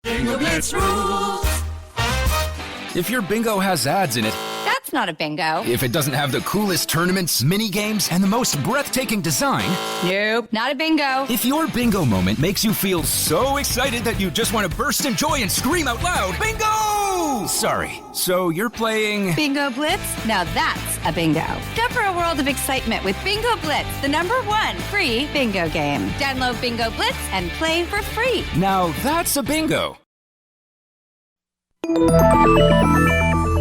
Bingo Blitz rules. If your bingo has ads in it, That's not a bingo. if it doesn't have the coolest tournaments, mini games, and the most breathtaking design, Nope, not a bingo. if your bingo moment makes you feel so excited that you just want to burst in joy and scream out loud, bingo! Sorry, so you're playing... Bingo Blitz? Now that's a bingo. Go for a world of excitement with Bingo Blitz, the #1 free bingo game. Download Bingo Blitz and play for free. Now that's a bingo.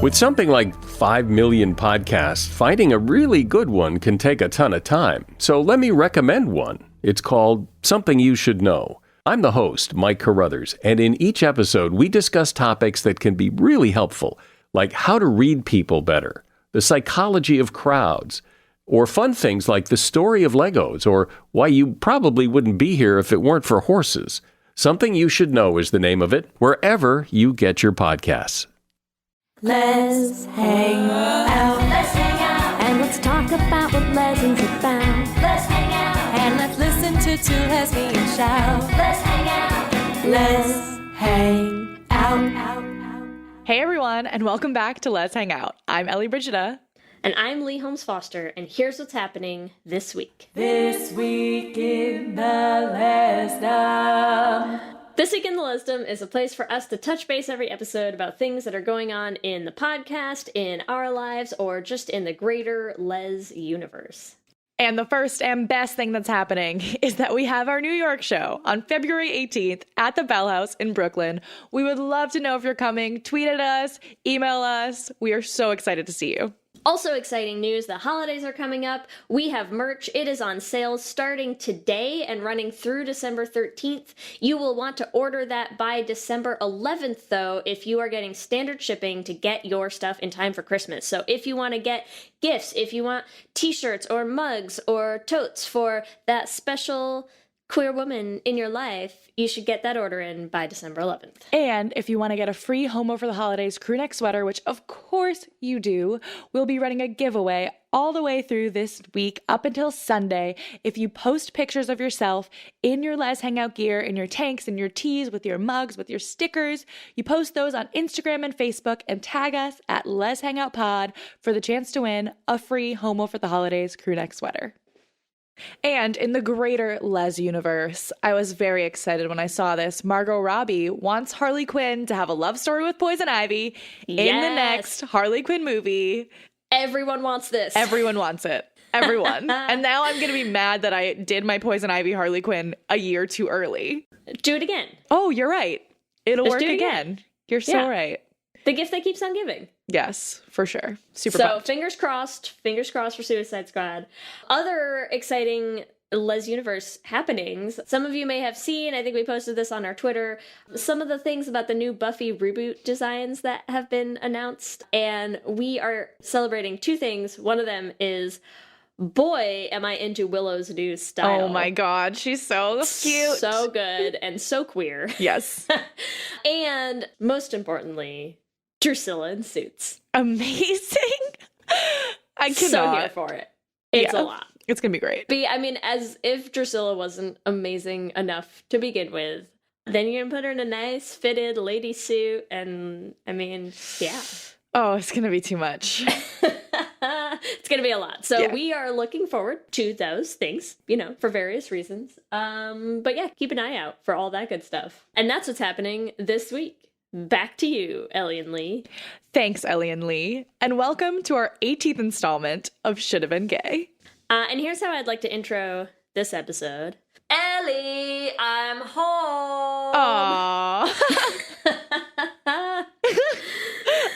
With something like 5 million podcasts, finding a really good one can take a ton of time. So let me recommend one. It's called Something You Should Know. I'm the host, Mike Carruthers, and in each episode we discuss topics that can be really helpful, like how to read people better, the psychology of crowds, or fun things like the story of Legos, or why you probably wouldn't be here if it weren't for horses. Something You Should Know is the name of it, wherever you get your podcasts. Let's hang out. Let's hang out. And let's talk about what lessons about. Let's hang out. And let's listen to two lesbians shout. Let's hang out. Let's hang out. Hey everyone, and welcome back to Let's Hang Out. I'm Ellie Brigida. And I'm Lee Holmes Foster, and here's what's happening this week. This week in the Lesdom. This Week in the Lesdom is a place for us to touch base every episode about things that are going on in the podcast, in our lives, or just in the greater Les universe. And the first and best thing that's happening is that we have our New York show on February 18th at the Bell House in Brooklyn. We would love to know if you're coming. Tweet at us, email us. We are so excited to see you. Also exciting news, the holidays are coming up. We have merch. It is on sale starting today and running through December 13th. You will want to order that by December 11th, though, if you are getting standard shipping to get your stuff in time for Christmas. So if you want to get gifts, if you want t-shirts or mugs or totes for that special queer woman in your life, you should get that order in by December 11th. And if you want to get a free Homo for the Holidays crew neck sweater, which of course you do, we'll be running a giveaway all the way through this week up until Sunday. If you post pictures of yourself in your Les Hangout gear, in your tanks, in your tees, with your mugs, with your stickers, you post those on Instagram and Facebook and tag us at Les Hangout Pod for the chance to win a free Homo for the Holidays crew neck sweater. And in the greater Les universe, I was very excited when I saw this. Margot Robbie wants Harley Quinn to have a love story with Poison Ivy in the next Harley Quinn movie. Everyone wants this. Everyone wants it. Everyone. And now I'm going to be mad that I did my Poison Ivy Harley Quinn a year too early. Do it again. Oh, you're right. It'll work do it again. You're so right. The gift that keeps on giving. Yes, for sure. Super So pumped. fingers crossed for Suicide Squad. Other exciting Les Universe happenings. Some of you may have seen, I think we posted this on our Twitter, some of the things about the new Buffy reboot designs that have been announced. And we are celebrating two things. One of them is, boy, am I into Willow's new style. Oh my God, she's so cute. So good and so queer. Yes. And most importantly, Drusilla in suits. Amazing. I cannot. So here for it. It's a lot. It's going to be great. I mean, as if Drusilla wasn't amazing enough to begin with, then you're going to put her in a nice fitted lady suit. And I mean, yeah. Oh, it's going to be too much. It's going to be a lot. So we are looking forward to those things, for various reasons. But yeah, keep an eye out for all that good stuff. And that's what's happening this week. Back to you, Ellie and Lee. Thanks, Ellie and Lee. And welcome to our 18th installment of Should Have Been Gay. And here's how I'd like to intro this episode. Ellie, I'm home. Aww.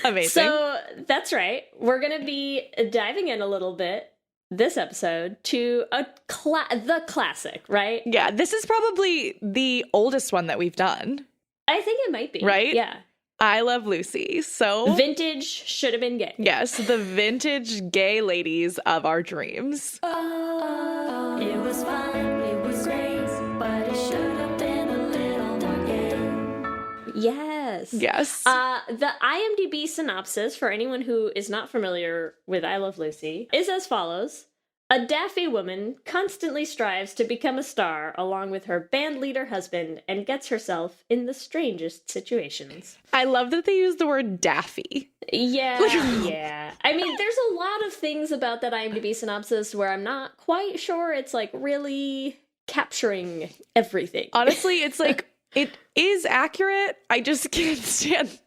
Amazing. So that's right. We're going to be diving in a little bit this episode to the classic, right? Yeah, this is probably the oldest one that we've done. I think it might be. Right? Yeah. I Love Lucy. So vintage Should Have Been Gay. Yes, the vintage gay ladies of our dreams. Oh, it was fun, it was great, but it should have been a little more gay. Yes. Yes. The IMDb synopsis, for anyone who is not familiar with I Love Lucy, is as follows. A daffy woman constantly strives to become a star along with her band leader husband and gets herself in the strangest situations. I love that they use the word daffy. Yeah, yeah. I mean, there's a lot of things about that IMDb synopsis where I'm not quite sure it's like really capturing everything. Honestly, it's like, it is accurate. I just can't stand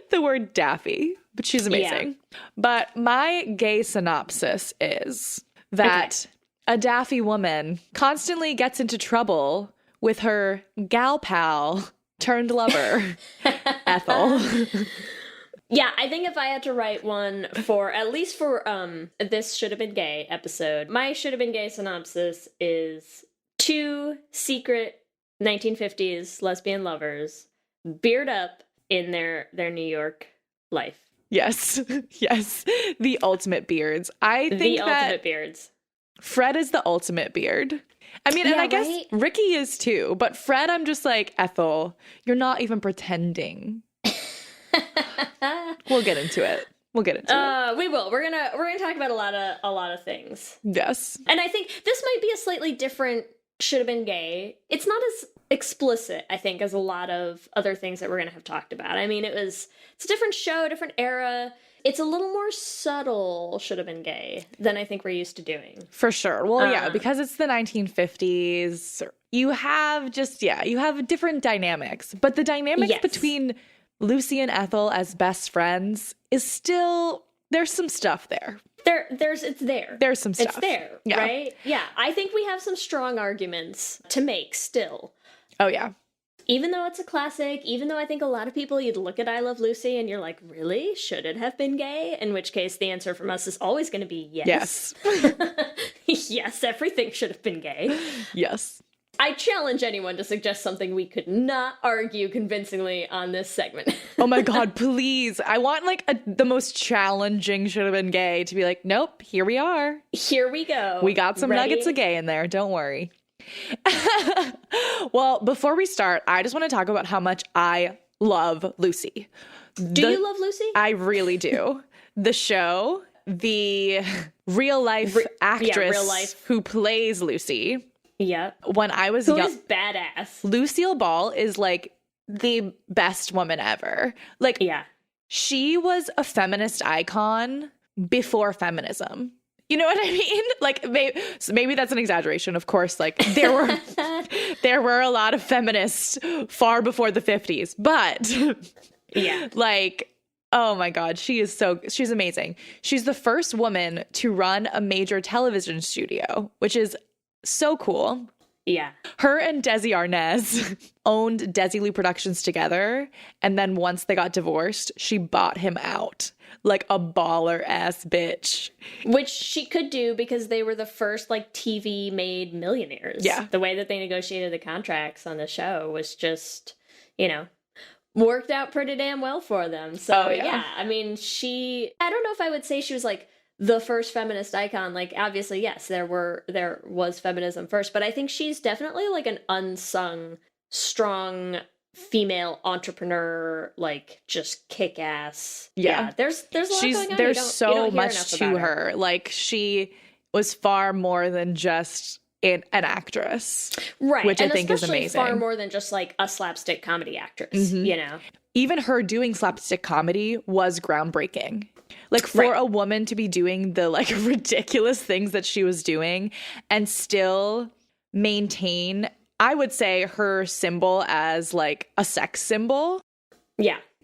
the word daffy, but she's amazing. Yeah. But my gay synopsis is that a daffy woman constantly gets into trouble with her gal pal turned lover, Ethel. Yeah, I think if I had to write one for, at least for this Should Have Been Gay episode, my Should Have Been Gay synopsis is 2 secret 1950s lesbian lovers beard up in their New York life. Yes, yes. The ultimate beards. I think that ultimate beards. Fred is the ultimate beard. I mean, and I guess Ricky is too, but Fred, I'm just like, Ethel, you're not even pretending. We'll get into it. We will. We're gonna talk about a lot of things. Yes. And I think this might be a slightly different Should Have Been Gay. It's not as explicit, I think, as a lot of other things that we're gonna have talked about. I mean, it's a different show, different era. It's a little more subtle Should Have Been Gay than I think we're used to doing. For sure. Well, yeah, because it's the 1950s. You have different dynamics. But the dynamics between Lucy and Ethel as best friends is still, there's some stuff there. It's there. There's some stuff. It's there, right? Yeah, I think we have some strong arguments to make still. Oh, yeah. Even though it's a classic, even though I think a lot of people, you'd look at I Love Lucy and you're like, really? Should it have been gay? In which case, the answer from us is always going to be yes. Yes. Yes, everything should have been gay. Yes. I challenge anyone to suggest something we could not argue convincingly on this segment. Oh my God, please. I want the most challenging Should Have Been Gay to be like, nope, here we are. Here we go. We got some nuggets of gay in there. Don't worry. Well, before we start, I just want to talk about how much I love Lucy. Do you love Lucy? I really do. The show, the real life actress who plays Lucy. Yeah. When I was young. Who is badass. Lucille Ball is like the best woman ever. Like, she was a feminist icon before feminism. You know what I mean? Like, maybe that's an exaggeration. Of course, like there were a lot of feminists far before the 50s, but like, oh my God, she's amazing. She's the first woman to run a major television studio, which is so cool. Yeah. Her and Desi Arnaz owned Desilu Productions together. And then once they got divorced, she bought him out like a baller ass bitch. Which she could do because they were the first like TV made millionaires. Yeah. The way that they negotiated the contracts on the show was just, worked out pretty damn well for them. So I mean, I don't know if I would say she was like the first feminist icon. Like, obviously, yes, there was feminism first, but I think she's definitely like an unsung, strong female entrepreneur, like just kick-ass. Yeah, there's a lot going on. There's so much to her. Like, she was far more than just an actress, right? Which I think is amazing. Far more than just like a slapstick comedy actress. Even her doing slapstick comedy was groundbreaking. Like, for a woman to be doing the like ridiculous things that she was doing and still maintain, I would say, her symbol as like a sex symbol,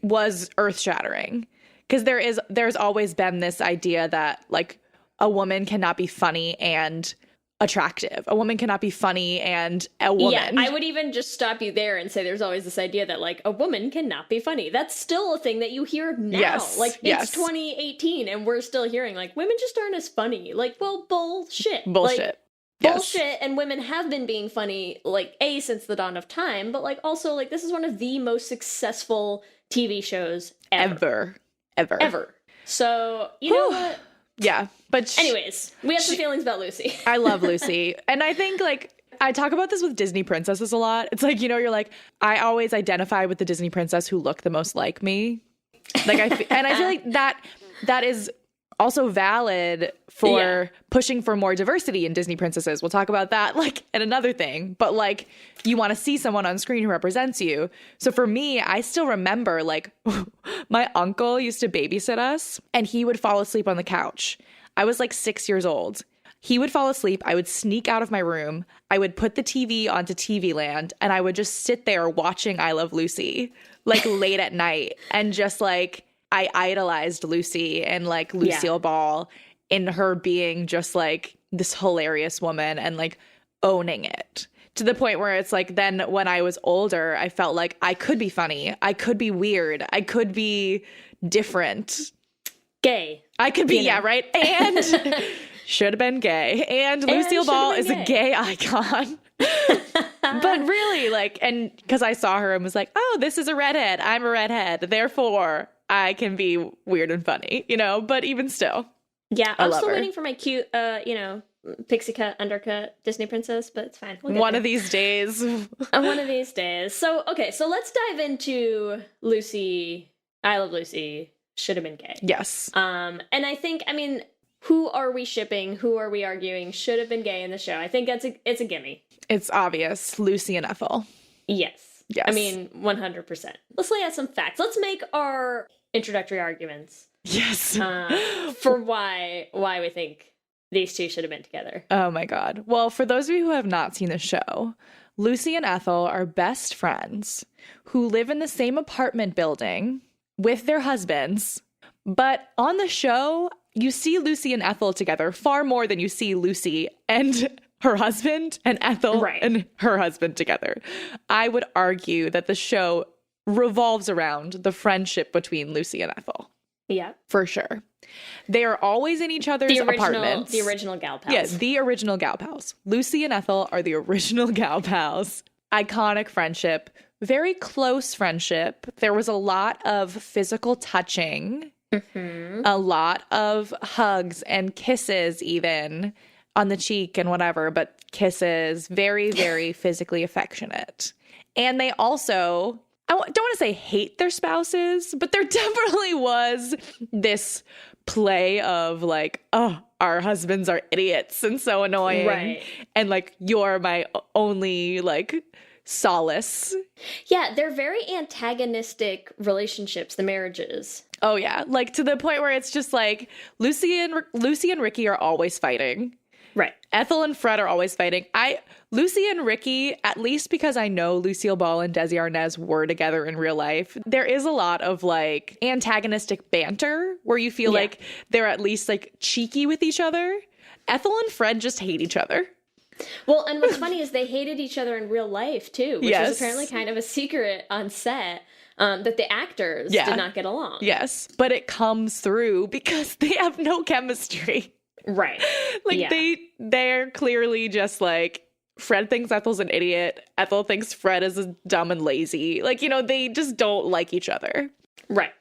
was earth-shattering. Because there's always been this idea that like a woman cannot be funny and attractive. A woman cannot be funny and a woman. Yeah, I would even just stop you there and say there's always this idea that like a woman cannot be funny. That's still a thing that you hear now. Yes, like it's 2018 and we're still hearing like women just aren't as funny. Like, well, bullshit. Bullshit. Like, bullshit, and women have been being funny like since the dawn of time, but like also like this is one of the most successful TV shows ever. So, you know what? Yeah, but anyways, we have some feelings about Lucy. I love Lucy. And I think like I talk about this with Disney princesses a lot. It's like, you're like, I always identify with the Disney princess who look the most like me. Like I feel like that is also valid for pushing for more diversity in Disney princesses. We'll talk about that like in another thing. But like you want to see someone on screen who represents you. So for me, I still remember like my uncle used to babysit us and he would fall asleep on the couch. I was like 6 years old. He would fall asleep. I would sneak out of my room. I would put the TV onto TV Land and I would just sit there watching I Love Lucy like late at night and just like I idolized Lucy and like Lucille Ball in her being just like this hilarious woman and like owning it to the point where it's like then when I was older, I felt like I could be funny. I could be weird. I could be different. Gay. I could be, right? And should have been gay. And Lucille Ball is a gay icon. But really, like, and because I saw her and was like, oh, this is a redhead. I'm a redhead. Therefore, I can be weird and funny, you know, but even still. Yeah, I'm still waiting for my cute, pixie cut, undercut Disney princess, but it's fine. One of these days. One of these days. So, okay, so let's dive into Lucy, I Love Lucy, should have been gay. Yes. And I think, I mean, who are we shipping? Who are we arguing should have been gay in the show? I think it's a gimme. It's obvious. Lucy and Ethel. Yes. Yes. I mean, 100%. Let's lay out some facts. Let's make our introductory arguments. Yes. For why we think these two should have been together. Oh my God. Well, for those of you who have not seen the show, Lucy and Ethel are best friends who live in the same apartment building with their husbands. But on the show, you see Lucy and Ethel together far more than you see Lucy and her husband and Ethel and her husband together. I would argue that the show revolves around the friendship between Lucy and Ethel. Yeah. For sure. They are always in each other's apartments. The original gal pals. Yes, the original gal pals. Lucy and Ethel are the original gal pals. Iconic friendship. Very close friendship. There was a lot of physical touching. Mm-hmm. A lot of hugs and kisses even on the cheek and whatever, but kisses. Very, very physically affectionate. And they also... I don't want to say hate their spouses, but there definitely was this play of like, oh, our husbands are idiots and so annoying. Right. And like, you're my only like solace. Yeah, they're very antagonistic relationships, the marriages. Oh yeah. Like to the point where it's just like Lucy and Ricky are always fighting. Right. Ethel and Fred are always fighting. Lucy and Ricky, at least because I know Lucille Ball and Desi Arnaz were together in real life, there is a lot of like antagonistic banter where you feel like they're at least like cheeky with each other. Ethel and Fred just hate each other. Well, and what's funny is they hated each other in real life too, which is apparently kind of a secret on set. That the actors did not get along. Yes, but it comes through because they have no chemistry. Right. Like they're clearly just like Fred thinks Ethel's an idiot. Ethel thinks Fred is dumb and lazy. Like, you know, they just don't like each other. Right.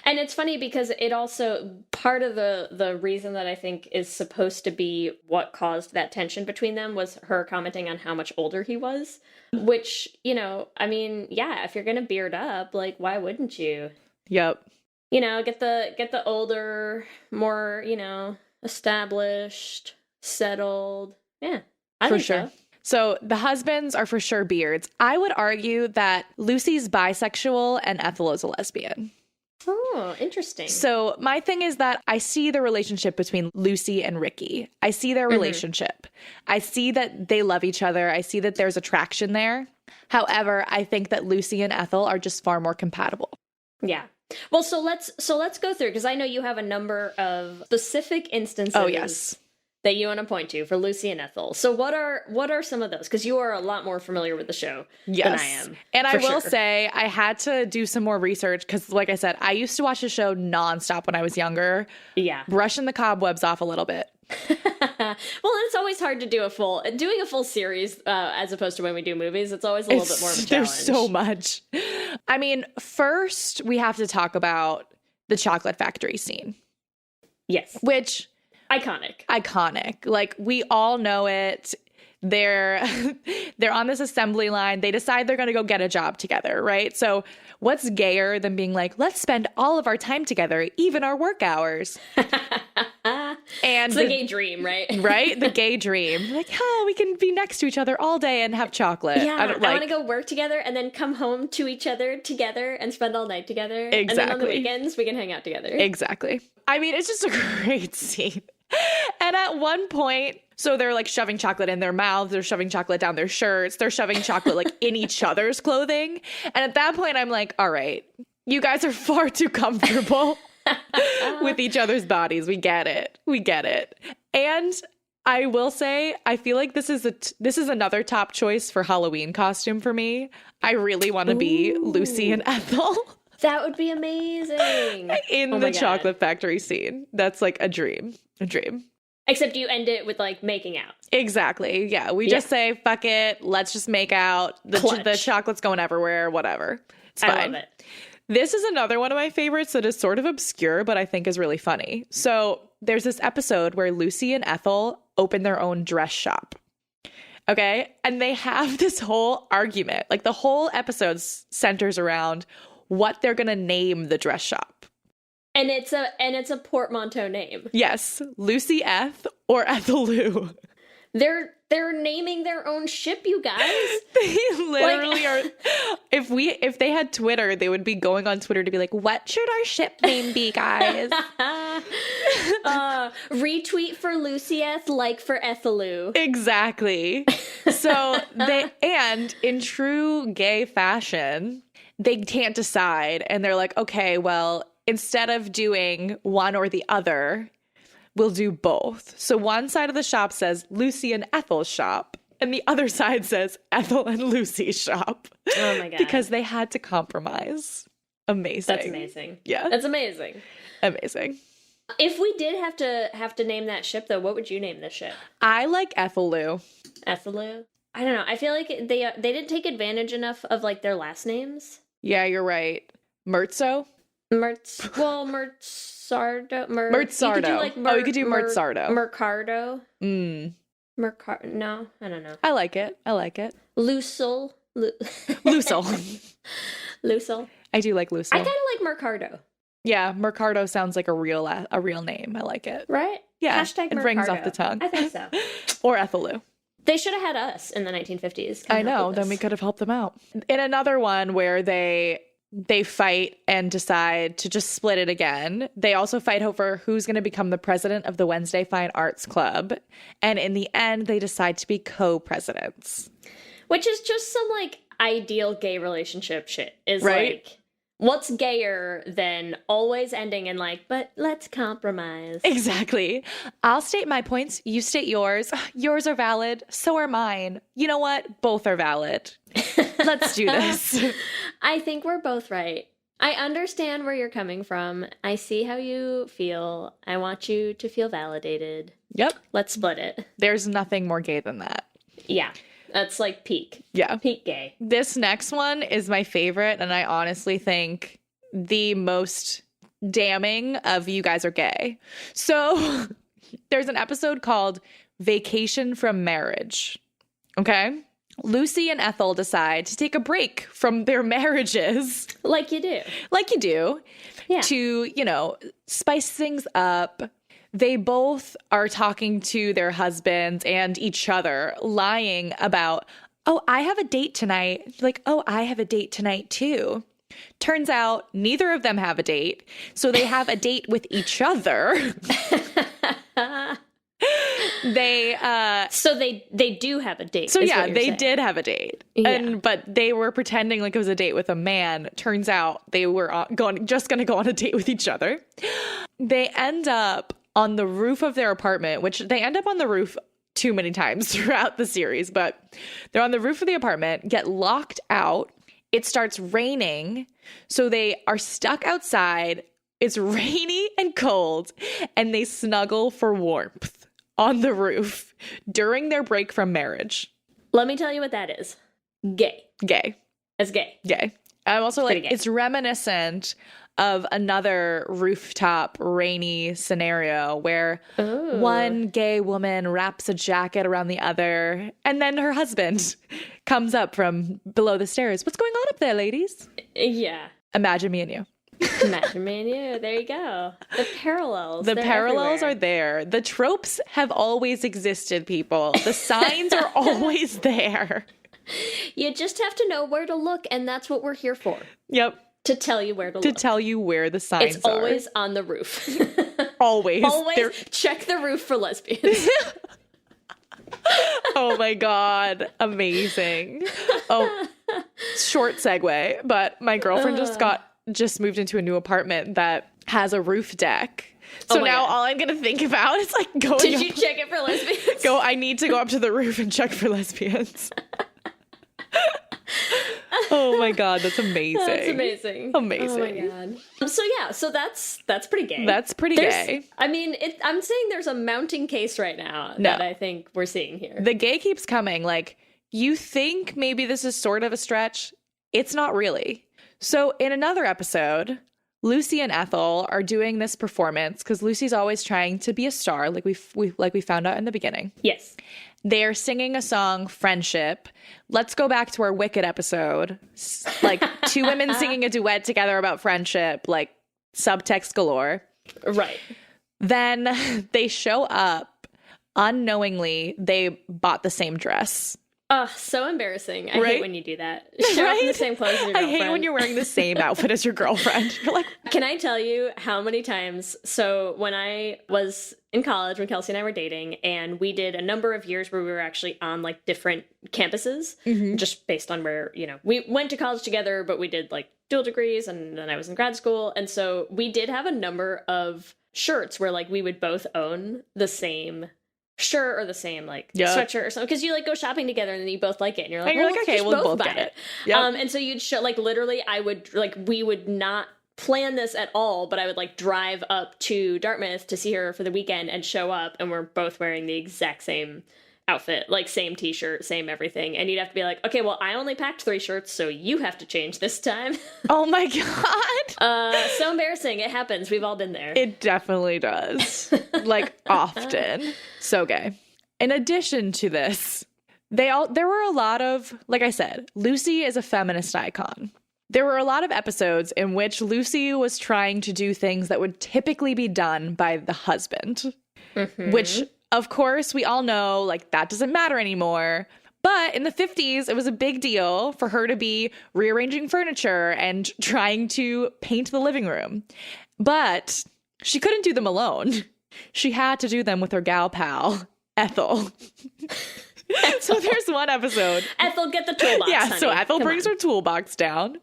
And it's funny because it also, part of the reason that I think is supposed to be what caused that tension between them was her commenting on how much older he was, which, you know, I mean, yeah, if you're going to beard up, like, why wouldn't you? Yep. You know, get the older, more, you know, established, settled. Yeah, I think sure. so. So the husbands are for sure beards. I would argue that Lucy's bisexual and Ethel is a lesbian. Oh, interesting. So my thing is that I see the relationship between Lucy and Ricky. I see their relationship. I see that they love each other. I see that there's attraction there. However, I think that Lucy and Ethel are just far more compatible. Yeah. Well, so let's go through, because I know you have a number of specific instances. Oh, yes. That you want to point to for Lucy and Ethel. So what are some of those? Because you are a lot more familiar with the show than I am. And I will say I had to do some more research because, like I said, I used to watch the show nonstop when I was younger. Yeah. Brushing the cobwebs off a little bit. Well, it's always hard to do a full series as opposed to when we do movies. It's always a little bit more of a challenge. There's so much. I mean, first we have to talk about the chocolate factory scene. Yes. Which... Iconic. Like, we all know it. They're on this assembly line. They decide they're going to go get a job together, right? So what's gayer than being like, let's spend all of our time together, even our work hours? And it's the gay dream, right? Right? The gay dream. Like, oh, we can be next to each other all day and have chocolate. Yeah, I want to go work together and then come home to each other together and spend all night together. Exactly. And then on the weekends, we can hang out together. Exactly. I mean, it's just a great scene. And at one point, so they're like shoving chocolate in their mouths, they're shoving chocolate down their shirts, they're shoving chocolate like in each other's clothing. And at that point, I'm like, all right, you guys are far too comfortable with each other's bodies. We get it. We get it. And I will say, I feel like this is another top choice for Halloween costume for me. I really want to be Lucy and Ethel. That would be amazing. In the chocolate factory scene. That's like a dream. A dream. Except you end it with like making out. Exactly. Yeah. We just say, fuck it. Let's just make out. The chocolate's going everywhere. Whatever. It's fine. I love it. This is another one of my favorites that is sort of obscure, but I think is really funny. So there's this episode where Lucy and Ethel open their own dress shop. Okay. And they have this whole argument. Like the whole episode centers around what they're going to name the dress shop. And it's a portmanteau name. Yes. Lucy Eth or Ethel Lou. They're naming their own ship, you guys. They literally are. If they had Twitter, they would be going on Twitter to be like, what should our ship name be, guys? Retweet for Lucieth, like for Ethelou. Exactly. So and in true gay fashion, they can't decide. And they're like, okay, well, instead of doing one or the other, we'll do both. So one side of the shop says Lucy and Ethel's shop, and the other side says Ethel and Lucy's shop. Oh my God. Because they had to compromise. Amazing. That's amazing. Yeah. That's amazing. Amazing. If we did have to name that ship, though, what would you name the ship? I like Ethel Lou. Ethelou? I don't know. I feel like they didn't take advantage enough of like their last names. Yeah, you're right. Mertzo? Mertzardo. Mertzardo. You could do Mertzardo. Mercado. Mm. No, I don't know. I like it. Lucille. Lucille. Lucille. I do like Lucille. I kind of like Mercado. Yeah, Mercado sounds like a real name. I like it. Right? Yeah. Hashtag it rings off the tongue. I think so. Or Ethel Lou. They should have had us in the 1950s. I know. Then we could have helped them out. In another one where they fight and decide to just split it again. They also fight over who's going to become the president of the Wednesday Fine Arts Club. And in the end, they decide to be co-presidents. Which is just some, like, ideal gay relationship shit. Is, right? Like, what's gayer than always ending in, like, but let's compromise. Exactly. I'll state my points. You state yours. Yours are valid. So are mine. You know what? Both are valid. Let's do this. I think we're both right. I understand where you're coming from. I see how you feel. I want you to feel validated. Yep. Let's split it. There's nothing more gay than that. Yeah. That's like peak. Yeah. Peak gay. This next one is my favorite, and I honestly think the most damning of you guys are gay. So there's an episode called Vacation from Marriage. Okay? Lucy and Ethel decide to take a break from their marriages. Like you do. Like you do. Yeah. To, spice things up. They both are talking to their husbands and each other, lying about, oh, I have a date tonight. Like, oh, I have a date tonight too. Turns out neither of them have a date. So they have a date with each other. So they do have a date. So yeah, they did have a date. Yeah. But they were pretending like it was a date with a man. Turns out they were just going to go on a date with each other. They end up on the roof of their apartment, which they end up on the roof too many times throughout the series, but they're on the roof of the apartment, get locked out. It starts raining. So they are stuck outside. It's rainy and cold, and they snuggle for warmth on the roof during their break from marriage. Let me tell you what that is. Gay. Gay. It's gay. Gay. I'm also like, Pretty gay. it's reminiscent of another rooftop rainy scenario where one gay woman wraps a jacket around the other, and then her husband comes up from below the stairs. What's going on up there, ladies? Yeah. Imagine me and you. Imagine me and you. There you go. The parallels. The they're parallels everywhere. are there. The tropes have always existed, people. The signs are always there. You just have to know where to look, and that's what we're here for. Yep. To tell you where to To look. tell you where the signs It's are. always on the roof. Always. Always They're- check the roof for lesbians. Oh my God. Amazing. Oh, short segue, but my girlfriend just moved into a new apartment that has a roof deck. So Oh my now God. all I'm going to think about is like going Did up, you check it for lesbians? I need to go up to the roof and check for lesbians. Oh my God, that's amazing. That's amazing. Amazing. Oh my God. So that's pretty gay. That's pretty gay. I mean, I'm saying there's a mounting case right now that I think we're seeing here. The gay keeps coming. Like, you think maybe this is sort of a stretch. It's not really. So in another episode, Lucy and Ethel are doing this performance because Lucy's always trying to be a star, like we found out in the beginning. Yes. They're singing a song, Friendship. Let's go back to our Wicked episode. Like, two women singing a duet together about friendship, like subtext galore. Right. Then they show up. Unknowingly, they bought the same dress. Oh, so embarrassing. I Right? hate when you do that. Show up in the same clothes as your I girlfriend. hate when you're wearing the same outfit as your girlfriend. You're like, Can I tell you how many times? So when I was in college, when Kelsey and I were dating, and we did a number of years where we were actually on like different campuses, just based on where, we went to college together, but we did like dual degrees, and then I was in grad school. And so we did have a number of shirts where like we would both own the same shirt or the same like sweatshirt or something, because you like go shopping together and then you both like it and you're like, And you're well, like, let's okay, just we'll both buy get it. it. Yep. And so you'd show like literally we would not plan this at all, but I would like drive up to Dartmouth to see her for the weekend and show up, and we're both wearing the exact same outfit, like same t-shirt, same everything, and you'd have to be like, okay, well, I only packed 3 shirts, so you have to change this time. oh my God. So embarrassing. It happens. We've all been there. It definitely does. Like, often. So gay. In addition to this, there were a lot of, like I said, Lucy is a feminist icon. There were a lot of episodes in which Lucy was trying to do things that would typically be done by the husband, which, of course, we all know, like, that doesn't matter anymore. But in the 50s, it was a big deal for her to be rearranging furniture and trying to paint the living room. But she couldn't do them alone. She had to do them with her gal pal, Ethel. So there's one episode. Ethel, get the toolbox. Yeah, so honey. Ethel Come brings on. her toolbox down,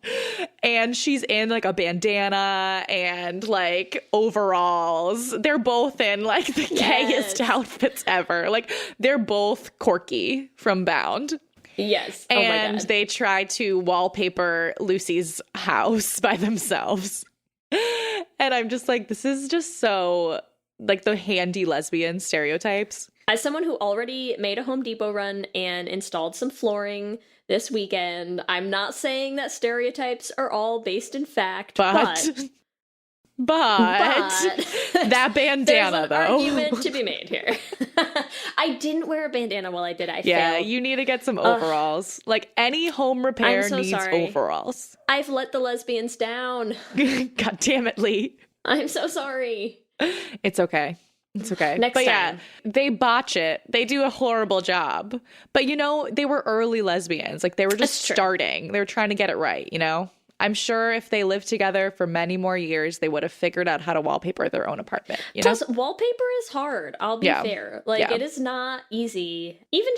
and she's in like a bandana and like overalls. They're both in like the gayest outfits ever. Like, they're both Corky from Bound. Yes. And oh my God. they try to wallpaper Lucy's house by themselves. And I'm just like, this is just so like the handy lesbian stereotypes. As someone who already made a Home Depot run and installed some flooring this weekend, I'm not saying that stereotypes are all based in fact, But that bandana, there's an though. argument to be made here. I didn't wear a bandana while I did. I Yeah, failed. you need to get some overalls. Like, any home repair I'm so needs sorry. overalls. I've let the lesbians down. God damn it, Lee. I'm so sorry. It's okay. It's okay. Next but time. yeah, they botch it. They do a horrible job. But they were early lesbians. Like, they were just That's true. starting. They were trying to get it right, I'm sure if they lived together for many more years, they would have figured out how to wallpaper their own apartment. Plus, wallpaper is hard. I'll be Yeah. fair. Like, Yeah. it is not easy. Even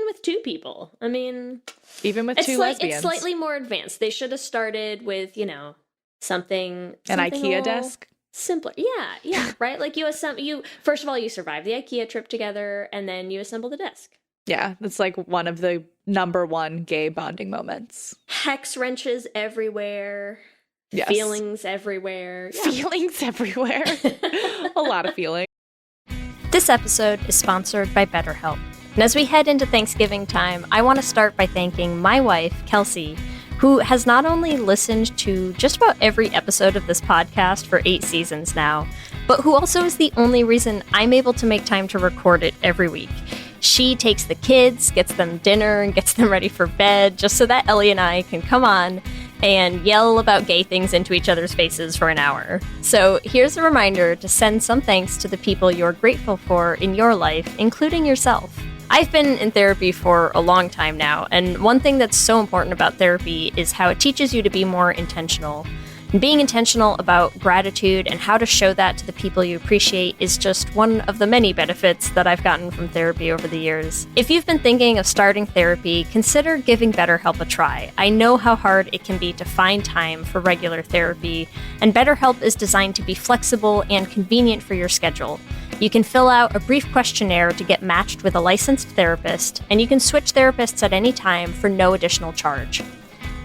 with 2 people. I mean, Even with two lesbians. It's slightly more advanced. They should have started with, something. An something a IKEA little desk. Simpler. Yeah, right? Like, you first of all, you survive the IKEA trip together, and then you assemble the desk. Yeah, that's like one of the number one gay bonding moments. Hex wrenches everywhere. Yes. Feelings everywhere. Yeah. Feelings everywhere. A lot of feelings. This episode is sponsored by BetterHelp. And as we head into Thanksgiving time, I want to start by thanking my wife, Kelsey, who has not only listened to just about every episode of this podcast for 8 seasons now, but who also is the only reason I'm able to make time to record it every week. She takes the kids, gets them dinner, and gets them ready for bed, just so that Ellie and I can come on and yell about gay things into each other's faces for an hour. So here's a reminder to send some thanks to the people you're grateful for in your life, including yourself. I've been in therapy for a long time now, and one thing that's so important about therapy is how it teaches you to be more intentional. And being intentional about gratitude and how to show that to the people you appreciate is just one of the many benefits that I've gotten from therapy over the years. If you've been thinking of starting therapy, consider giving BetterHelp a try. I know how hard it can be to find time for regular therapy, and BetterHelp is designed to be flexible and convenient for your schedule. You can fill out a brief questionnaire to get matched with a licensed therapist, and you can switch therapists at any time for no additional charge.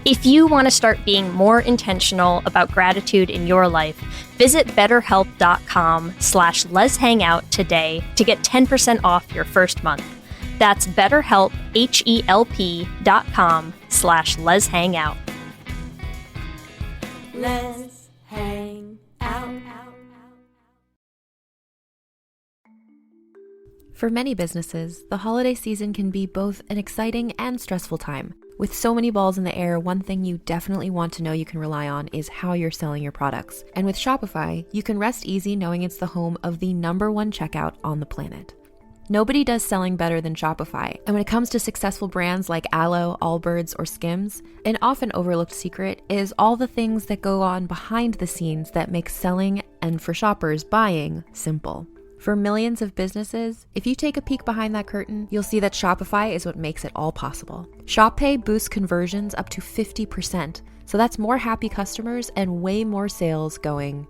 If you want to start being more intentional about gratitude in your life, visit betterhelp.com/letshangout today to get 10% off your first month. That's BetterHelp, HELP.com/letshangout. Let's hang out. For many businesses, the holiday season can be both an exciting and stressful time. With so many balls in the air, one thing you definitely want to know you can rely on is how you're selling your products. And with Shopify, you can rest easy knowing it's the home of the #1 checkout on the planet. Nobody does selling better than Shopify. And when it comes to successful brands like Aloe, Allbirds, or Skims, an often overlooked secret is all the things that go on behind the scenes that make selling, and for shoppers, buying, simple. For millions of businesses, if you take a peek behind that curtain, you'll see that Shopify is what makes it all possible. Shop Pay boosts conversions up to 50%, so that's more happy customers and way more sales going.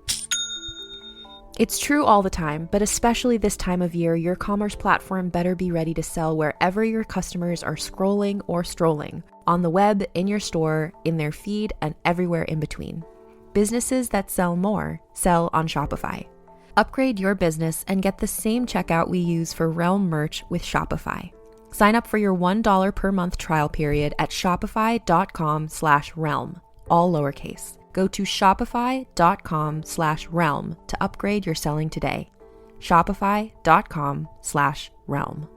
It's true all the time, but especially this time of year, your commerce platform better be ready to sell wherever your customers are scrolling or strolling, on the web, in your store, in their feed, and everywhere in between. Businesses that sell more sell on Shopify. Upgrade your business and get the same checkout we use for Realm merch with Shopify. Sign up for your $1 per month trial period at shopify.com/realm, all lowercase. Go to shopify.com/realm to upgrade your selling today. Shopify.com/realm.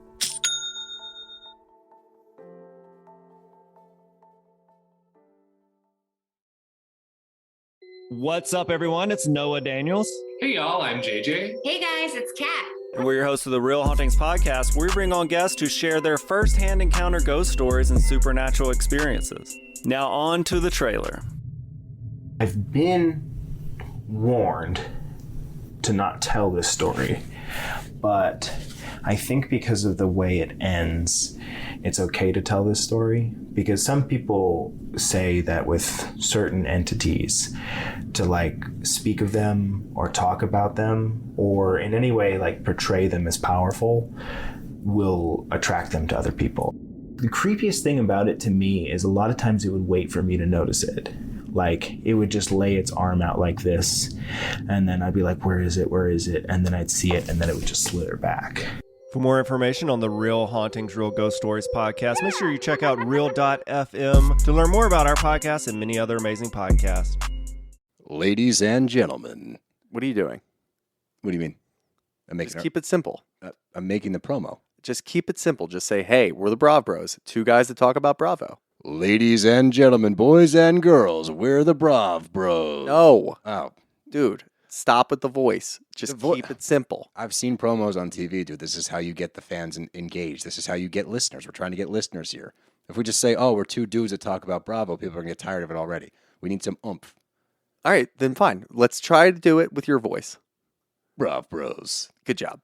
What's up, everyone? It's Noah Daniels. Hey, y'all, I'm JJ. Hey, guys, it's Kat. And we're your hosts of the Real Hauntings podcast, where we bring on guests to share their first-hand encounter ghost stories and supernatural experiences. Now, on to the trailer. I've been warned to not tell this story, but I think because of the way it ends, it's okay to tell this story, because some people say that with certain entities, to like speak of them or talk about them or in any way like portray them as powerful will attract them to other people. The creepiest thing about it to me is a lot of times it would wait for me to notice it. Like it would just lay its arm out like this, and then I'd be like, where is it? Where is it? And then I'd see it, and then it would just slither back. For more information on the Real Hauntings, Real Ghost Stories podcast, make sure you check out real.fm to learn more about our podcast and many other amazing podcasts. Ladies and gentlemen. What are you doing? What do you mean? Just keep it simple. I'm making the promo. Just keep it simple. Just say, hey, we're the Brav Bros. 2 guys that talk about Bravo. Ladies and gentlemen, boys and girls, we're the Brav Bros. No. Oh. Dude, stop with the voice. Just keep it simple. I've seen promos on TV, dude. This is how you get the fans engaged. This is how you get listeners. We're trying to get listeners here. If we just say, oh, we're 2 dudes that talk about Bravo, people are going to get tired of it already. We need some oomph. All right, then fine. Let's try to do it with your voice. Brav Bros. Good job.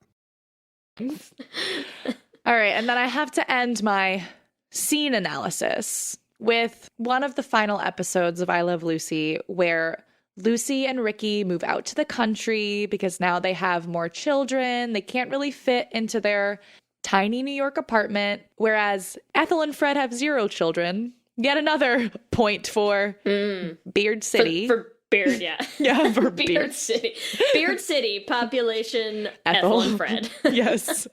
All right, and then I have to end my scene analysis with one of the final episodes of I Love Lucy, where Lucy and Ricky move out to the country because now they have more children. They can't really fit into their tiny New York apartment, whereas Ethel and Fred have 0 children. Yet another point for Beard City. For Beard, yeah. Yeah, for Beard City. Beard City, population Ethel and Fred. Yes.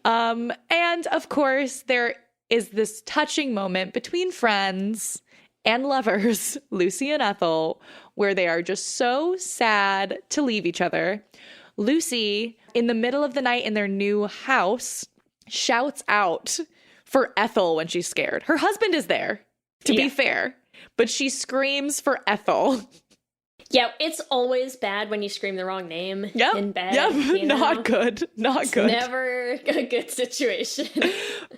And of course, there is this touching moment between friends, and lovers, Lucy and Ethel, where they are just so sad to leave each other. Lucy, in the middle of the night in their new house, shouts out for Ethel when she's scared. Her husband is there, to be fair, but she screams for Ethel. Yeah, it's always bad when you scream the wrong name in bed. Yep, you know? Not good. Not good. Never a good situation.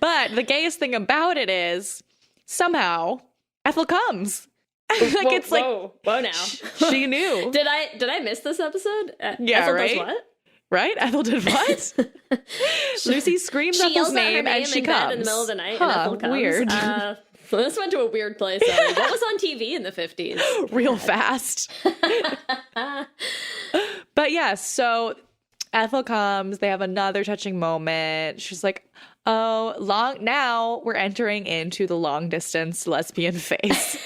But the gayest thing about it is somehow Ethel comes. Whoa now. She knew. Did I miss this episode? Yeah, Ethel right? does what? Right? Ethel did what? Lucy screams she Ethel's yells out her name and she in comes. bed in the middle of the night and Ethel comes. Weird. This went to a weird place. What was on TV in the 50s? Real fast. But yeah, so Ethel comes. They have another touching moment. She's like, oh, now we're entering into the long distance lesbian phase.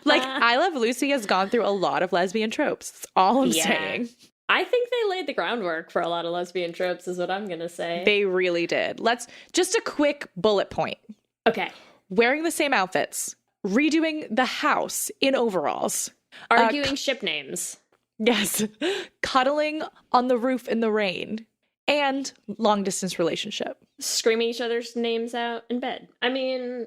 Like, I Love Lucy has gone through a lot of lesbian tropes. That's all I'm saying. I think they laid the groundwork for a lot of lesbian tropes, is what I'm going to say. They really did. Just a quick bullet point. Okay. Wearing the same outfits, redoing the house in overalls. Arguing ship names. Yes. Cuddling on the roof in the rain. And long distance relationship. Screaming each other's names out in bed. I mean,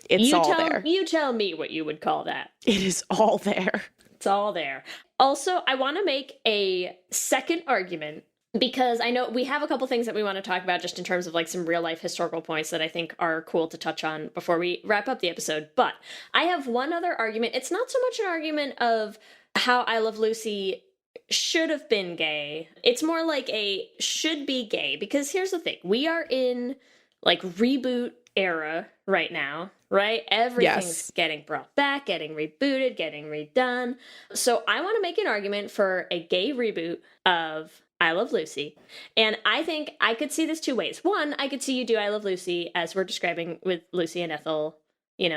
it's all there. You tell me what you would call that. It is all there. It's all there. Also, I want to make a second argument because I know we have a couple things that we want to talk about just in terms of like some real life historical points that I think are cool to touch on before we wrap up the episode. But I have one other argument. It's not so much an argument of how I Love Lucy should have been gay. It's more like a should be gay, because here's the thing. We are in like reboot era right now, right? Everything's getting brought back, getting rebooted, getting redone. So I want to make an argument for a gay reboot of I Love Lucy. And I think I could see this two ways. One, I could see you do I Love Lucy as we're describing with Lucy and Ethel,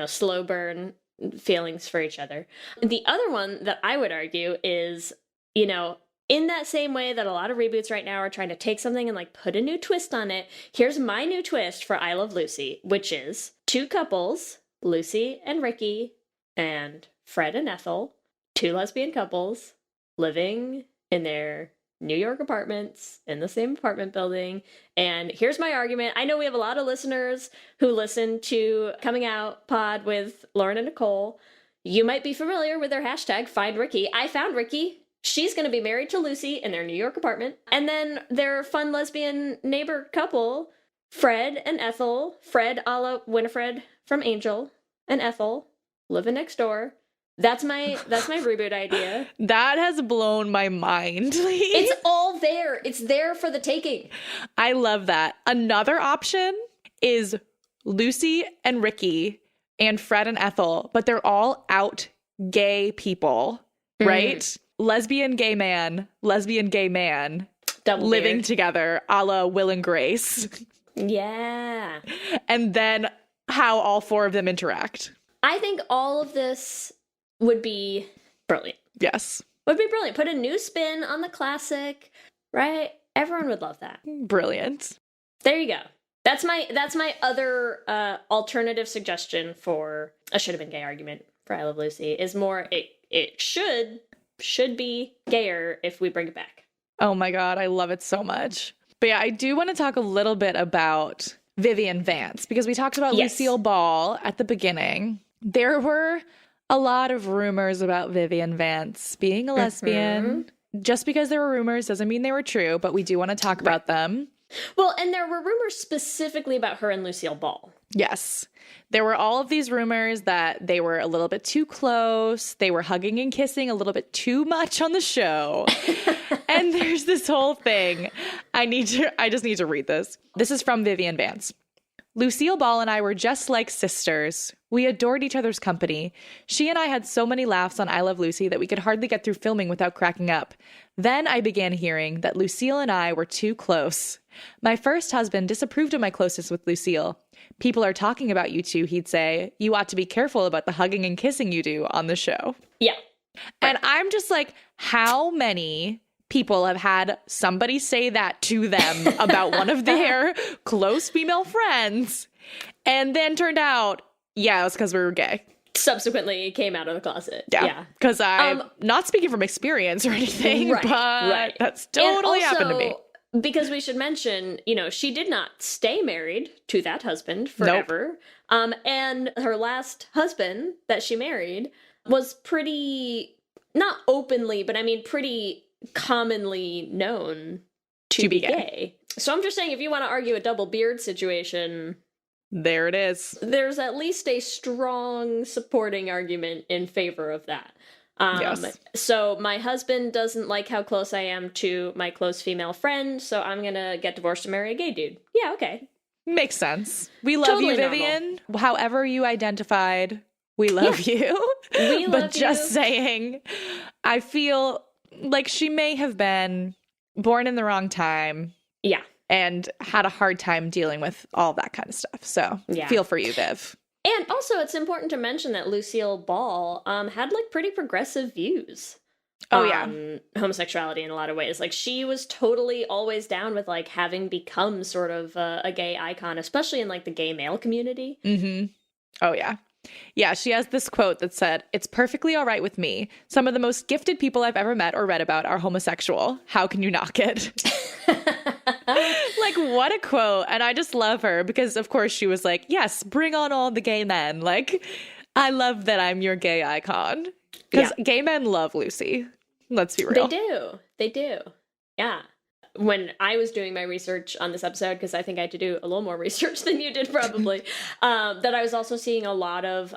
slow burn feelings for each other. The other one that I would argue is, in that same way that a lot of reboots right now are trying to take something and like put a new twist on it, here's my new twist for I Love Lucy, which is two couples, Lucy and Ricky, and Fred and Ethel, two lesbian couples living in their New York apartments in the same apartment building. And here's my argument. I know we have a lot of listeners who listen to Coming Out Pod with Lauren and Nicole. You might be familiar with their hashtag, Find Ricky. I found Ricky. She's going to be married to Lucy in their New York apartment. And then their fun lesbian neighbor couple, Fred and Ethel. Fred a la Winifred from Angel, and Ethel living next door. That's my reboot idea. That has blown my mind. It's all there. It's there for the taking. I love that. Another option is Lucy and Ricky and Fred and Ethel, but they're all out gay people, right? Lesbian gay man, double living beard together, a la Will and Grace. Yeah. And then how all four of them interact. I think all of this would be brilliant. Yes. Would be brilliant. Put a new spin on the classic, right? Everyone would love that. Brilliant. There you go. That's my other alternative suggestion for a should have been gay argument for I Love Lucy is more it should be gayer if we bring it back. Oh my God, I love it so much. But yeah, I do want to talk a little bit about Vivian Vance because we talked about Lucille Ball at the beginning. There were a lot of rumors about Vivian Vance being a lesbian. Just because there were rumors doesn't mean they were true, but we do want to talk about them. Well, and there were rumors specifically about her and Lucille Ball. Yes. There were all of these rumors that they were a little bit too close. They were hugging and kissing a little bit too much on the show. And there's this whole thing. I just need to read this. This is from Vivian Vance. Lucille Ball and I were just like sisters. We adored each other's company. She and I had so many laughs on I Love Lucy that we could hardly get through filming without cracking up. Then I began hearing that Lucille and I were too close. My first husband disapproved of my closeness with Lucille. People are talking about you two, he'd say. You ought to be careful about the hugging and kissing you do on the show. Yeah. And I'm just like, how many people have had somebody say that to them about one of their close female friends and then turned out, yeah, it was because we were gay. subsequently came out of the closet. Yeah. Because I'm not speaking from experience or anything, but that's totally happened to me. Because we should mention, she did not stay married to that husband forever. Nope. And her last husband that she married was pretty, not openly, but I mean pretty commonly known to be gay. So I'm just saying, if you want to argue a double beard situation, there it is. There's at least a strong supporting argument in favor of that. Yes. So my husband doesn't like how close I am to my close female friend, so I'm gonna get divorced and marry a gay dude. Yeah, okay. Makes sense. We love you, Vivian. Normal. However you identified, we love you. We love but just saying, I feel like she may have been born in the wrong time. Yeah. And had a hard time dealing with all that kind of stuff. So feel for you, Viv. And also, it's important to mention that Lucille Ball had like pretty progressive views. On homosexuality in a lot of ways. Like, she was totally always down with like having become sort of a gay icon, especially in like the gay male community. Mm-hmm. Oh yeah. Yeah, she has this quote that said, "It's perfectly all right with me. Some of the most gifted people I've ever met or read about are homosexual. How can you knock it?" Like, what a quote. And I just love her because, of course, she was like, yes, bring on all the gay men. Like, I love that I'm your gay icon. Because gay men love Lucy. Let's be real. They do. Yeah. When I was doing my research on this episode, because I think I had to do a little more research than you did probably, that I was also seeing a lot of,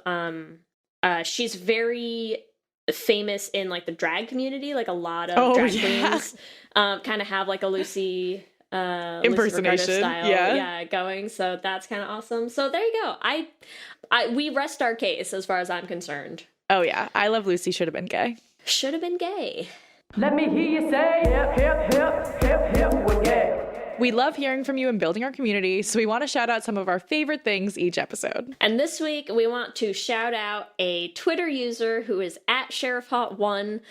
she's very famous in like the drag community. Like, a lot of drag queens kind of have like a Lucy impersonation style going. So that's kind of awesome. So there you go. We rest our case as far as I'm concerned. Oh yeah. I Love Lucy should have been gay. Should have been gay. Let me hear you say hip, hip, hip, hip, hip, we're gay. We love hearing from you and building our community, so we want to shout out some of our favorite things each episode. And this week, we want to shout out a Twitter user who is at SheriffHot1.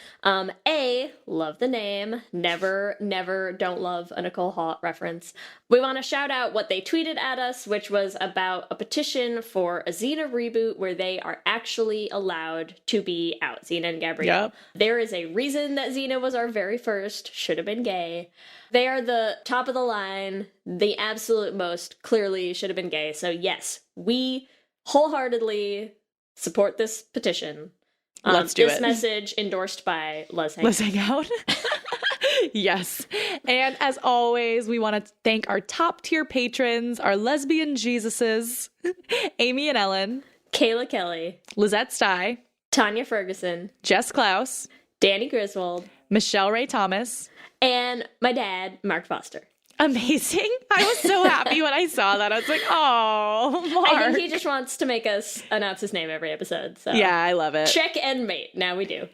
Love the name. Never don't love a Nicole Haught reference. We want to shout out what they tweeted at us, which was about a petition for a Xena reboot where they are actually allowed to be out, Xena and Gabrielle. Yep. There is a reason that Xena was our very first, should have been gay. They are the top of the line, the absolute most, clearly should have been gay. So yes, we wholeheartedly support this petition. Let's do this message endorsed by Let's Hang Out. Yes. And as always, we want to thank our top tier patrons, our lesbian Jesuses, Amy and Ellen, Kayla Kelly, Lizette Stye, Tanya Ferguson, Jess Klaus, Danny Griswold, Michelle Ray Thomas, and my dad, Mark Foster. Amazing. I was so happy when I saw that. I was like, oh, Mark. I think he just wants to make us announce his name every episode. So yeah, I love it. Check and mate. Now we do.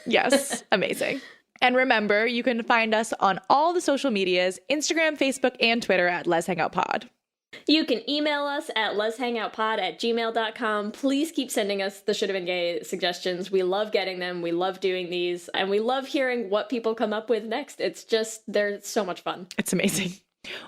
Yes. Amazing. And remember, you can find us on all the social medias, Instagram, Facebook, and Twitter at Let's Hang Out Pod. You can email us at letshangoutpod@gmail.com. Please keep sending us the Should Have Been Gay suggestions. We love getting them. We love doing these. And we love hearing what people come up with next. It's just, they're so much fun. It's amazing.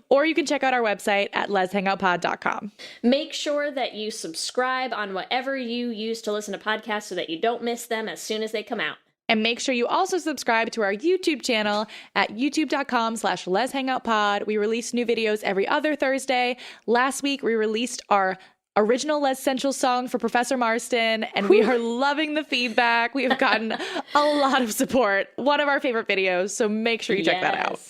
Or you can check out our website at letshangoutpod.com. Make sure that you subscribe on whatever you use to listen to podcasts so that you don't miss them as soon as they come out. And make sure you also subscribe to our YouTube channel at youtube.com/LesHangoutPod. We release new videos every other Thursday. Last week, we released our original Les Central song for Professor Marston, and we are loving the feedback. We have gotten a lot of support. One of our favorite videos, so make sure you check that out.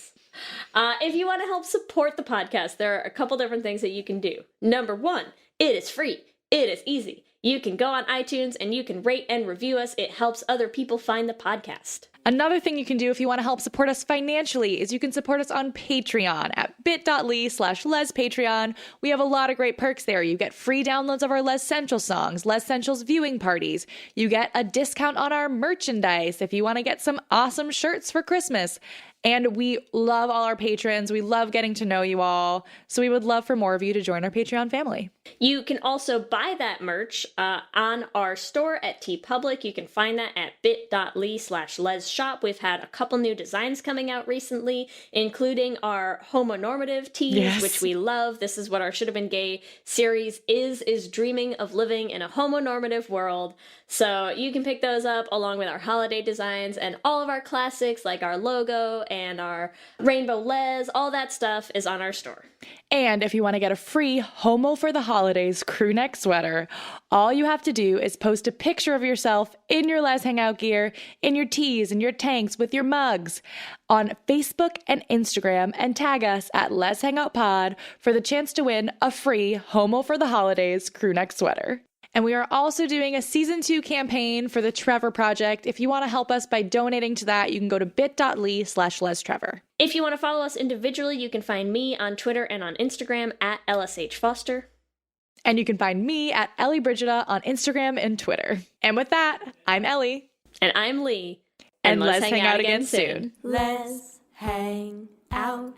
If you want to help support the podcast, there are a couple different things that you can do. Number one, it is free. It is easy. You can go on iTunes and you can rate and review us. It helps other people find the podcast. Another thing you can do if you want to help support us financially is you can support us on Patreon at bit.ly/LesPatreon. We have a lot of great perks there. You get free downloads of our Les Central songs, Les Central's viewing parties. You get a discount on our merchandise if you want to get some awesome shirts for Christmas. And we love all our patrons. We love getting to know you all. So we would love for more of you to join our Patreon family. You can also buy that merch on our store at TeePublic. You can find that at bit.ly/LesShop. shop. We've had a couple new designs coming out recently, including our homonormative tees, Yes. which we love. This is what our Should Have Been Gay series is dreaming of living in a homonormative world. So you can pick those up along with our holiday designs and all of our classics like our logo and our rainbow les. All that stuff is on our store. And if you want to get a free Homo for the Holidays crew neck sweater, all you have to do is post a picture of yourself in your Les Hangout gear, in your tees and your tanks with your mugs on Facebook and Instagram and tag us at Les Hangout Pod for the chance to win a free Homo for the Holidays crew neck sweater. And we are also doing a season 2 campaign for the Trevor Project. If you want to help us by donating to that, you can go to bit.ly/LesTrevor. If you want to follow us individually, you can find me on Twitter and on Instagram at LSH Foster. And you can find me at Ellie Brigida on Instagram and Twitter. And with that, I'm Ellie. And I'm Lee. And let's hang out again soon. Let's hang out.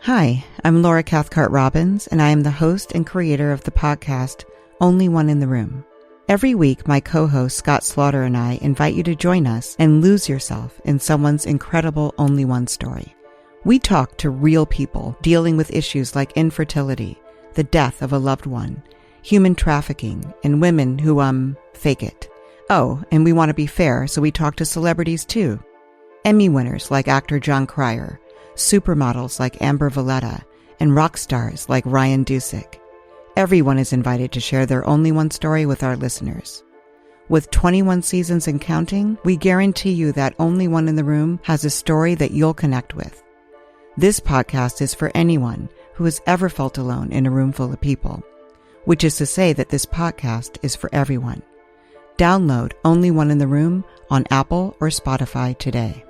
Hi, I'm Laura Cathcart Robbins, and I am the host and creator of the podcast Only One in the Room. Every week, my co-host Scott Slaughter and I invite you to join us and lose yourself in someone's incredible Only One story. We talk to real people dealing with issues like infertility, the death of a loved one, human trafficking, and women who, fake it. Oh, and we want to be fair, so we talk to celebrities too. Emmy winners like actor John Cryer, supermodels like Amber Valletta, and rock stars like Ryan Dusick. Everyone is invited to share their Only One story with our listeners. With 21 seasons and counting, we guarantee you that Only One in the Room has a story that you'll connect with. This podcast is for anyone who has ever felt alone in a room full of people, which is to say that this podcast is for everyone. Download Only One in the Room on Apple or Spotify today.